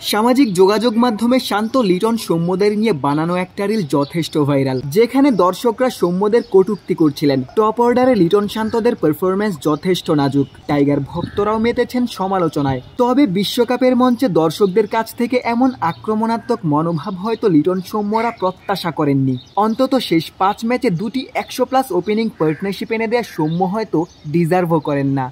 সামাজিক যোগাযোগ মাধ্যমে শান্ত লিটন সৌম্যদের নিয়ে বানানো একটা রিল যথেষ্ট ভাইরাল, যেখানে দর্শকরা সৌম্যদের কটূক্তি করছিলেন। টপ অর্ডারে লিটন শান্তদের পারফরমেন্স যথেষ্ট নাজুক, টাইগার ভক্তরাও মেতেছেন সমালোচনায়। তবে বিশ্বকাপের মঞ্চে দর্শকদের কাছ থেকে এমন আক্রমণাত্মক মনোভাব হয়তো লিটন সৌম্যরা প্রত্যাশা করেননি। অন্তত শেষ 5 ম্যাচে দুটি 100+ ওপেনিং পার্টনারশিপ এনে দেওয়া সৌম্য হয়তো ডিজার্ভও করেন না।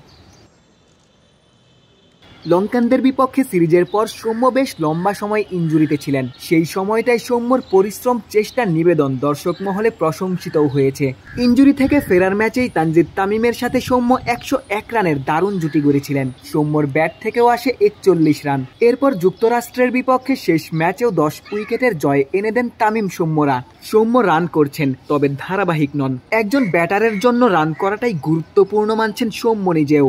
লঙ্কানদের বিপক্ষে সিরিজের পর সৌম্য বেশ লম্বা সময় ইনজুরিতে ছিলেন। সেই সময়টাই সৌম্যর পরিশ্রম, চেষ্টা, নিবেদন দর্শক মহলে প্রশংসিতও হয়েছে। ইনজুরি থেকে ফেরার ম্যাচেই তানজিদ তামিমের সাথে সৌম্য 101 রানের দারুণ জুটি গড়েছিলেন। সৌম্যর ব্যাট থেকেও আসে 41 রান। এরপর যুক্তরাষ্ট্রের বিপক্ষে শেষ ম্যাচেও 10 উইকেটের জয় এনে দেন তামিম সৌম্যরা। সৌম্য রান করছেন, তবে ধারাবাহিক নন। একজন ব্যাটারের জন্য রান করাটাই গুরুত্বপূর্ণ মানছেন সৌম্য নিজেও।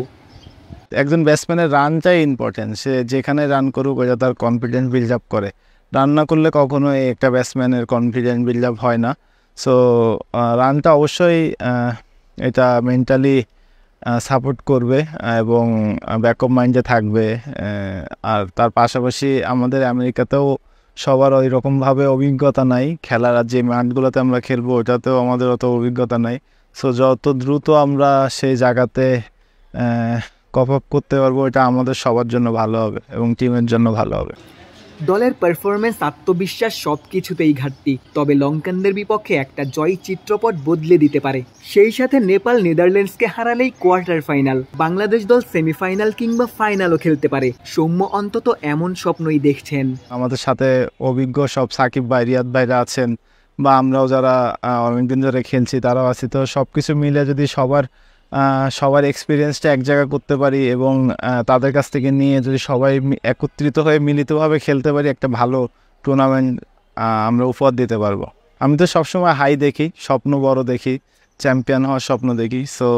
একজন ব্যাটসম্যানের রানটাই ইম্পর্টেন্ট। সে যেখানে রান করুক ওটা তার কনফিডেন্স বিল্ড আপ করে। রান না করলে কখনোই একটা ব্যাটসম্যানের কনফিডেন্স বিল্ড আপ হয় না। সো রানটা অবশ্যই এটা মেন্টালি সাপোর্ট করবে এবং ব্যাকআপ মাইন্ডে থাকবে। আর তার পাশাপাশি আমাদের আমেরিকাতেও সবার ওই রকমভাবে অভিজ্ঞতা নাই। খেলার যে মাঠগুলোতে আমরা খেলবো ওটাতেও আমাদের অত অভিজ্ঞতা নাই। সো যত দ্রুত আমরা সেই জায়গাতে কপ আপ করতে পারবো, এটা আমাদের সবার জন্য ভালো হবে এবং টিমের জন্য ভালো হবে। দলের পারফরমেন্স, আত্মবিশ্বাস সবকিছুতেই ঘাটতি, তবে লঙ্কানদের বিপক্ষে একটা জয় চিত্রপট বদলে দিতে পারে। সেই সাথে নেপাল নেদারল্যান্ডসকে হারালেই কোয়ার্টার ফাইনাল, বাংলাদেশ দল সেমিফাইনাল কিংবা ফাইনালও খেলতে পারে। সৌম্য অন্তত এমন স্বপ্নই দেখছেন। আমাদের সাথে অভিজ্ঞ সব সাকিব ভাই, রিয়াদ ভাইরা আছেন, বা আমরাও যারা অনেকদিন ধরে খেলছি তারাও আছি। তো সব কিছু মিলে যদি সবার এক্সপিরিয়েন্সটা এক জায়গায় করতে পারি এবং তাদের কাছ থেকে নিয়ে যদি সবাই একত্রিত হয়ে মিলিতভাবে খেলতে পারি, একটা ভালো টুর্নামেন্ট আমরা উপহার দিতে পারবো। আমি তো সবসময় হাই দেখি, স্বপ্ন বড় দেখি, চ্যাম্পিয়ন হওয়ার স্বপ্ন দেখি। সো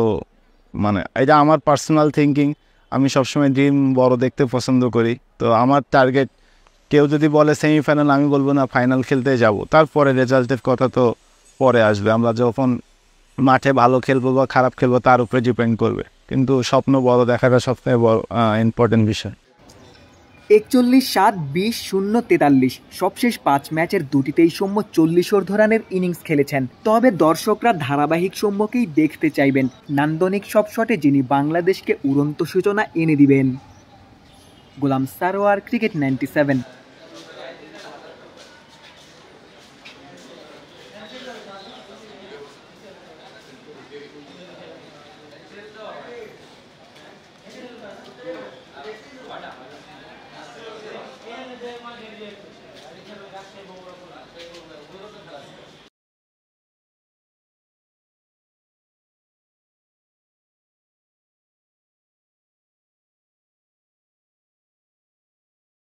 এটা আমার পার্সোনাল থিঙ্কিং। আমি সবসময় ড্রিম বড় দেখতে পছন্দ করি। তো আমার টার্গেট, কেউ যদি বলে সেমিফাইনাল, আমি বলবো না, ফাইনাল খেলতে যাব। তারপরে রেজাল্টের কথা তো পরে আসবে। আমরা যখন মাঠে ভালো খেলবো বা খারাপ খেলবো তার উপরে ডিপেন্ড করবে, কিন্তু স্বপ্ন বড় দেখাটা সবথেকে বড় ইম্পর্টেন্ট বিষয়। 41-7, 20-0, 43 সবশেষ 5 ম্যাচের দুটিতেই সৌম্য 40 রানের ইনিংস খেলেছেন। তবে দর্শকরা ধারাবাহিক সৌম্যকেই দেখতে চাইবেন, নান্দনিক সব শটে যিনি বাংলাদেশকে উড়ন্ত সূচনা এনে দিবেন। গোলাম সারোয়ার, ক্রিকেট 97।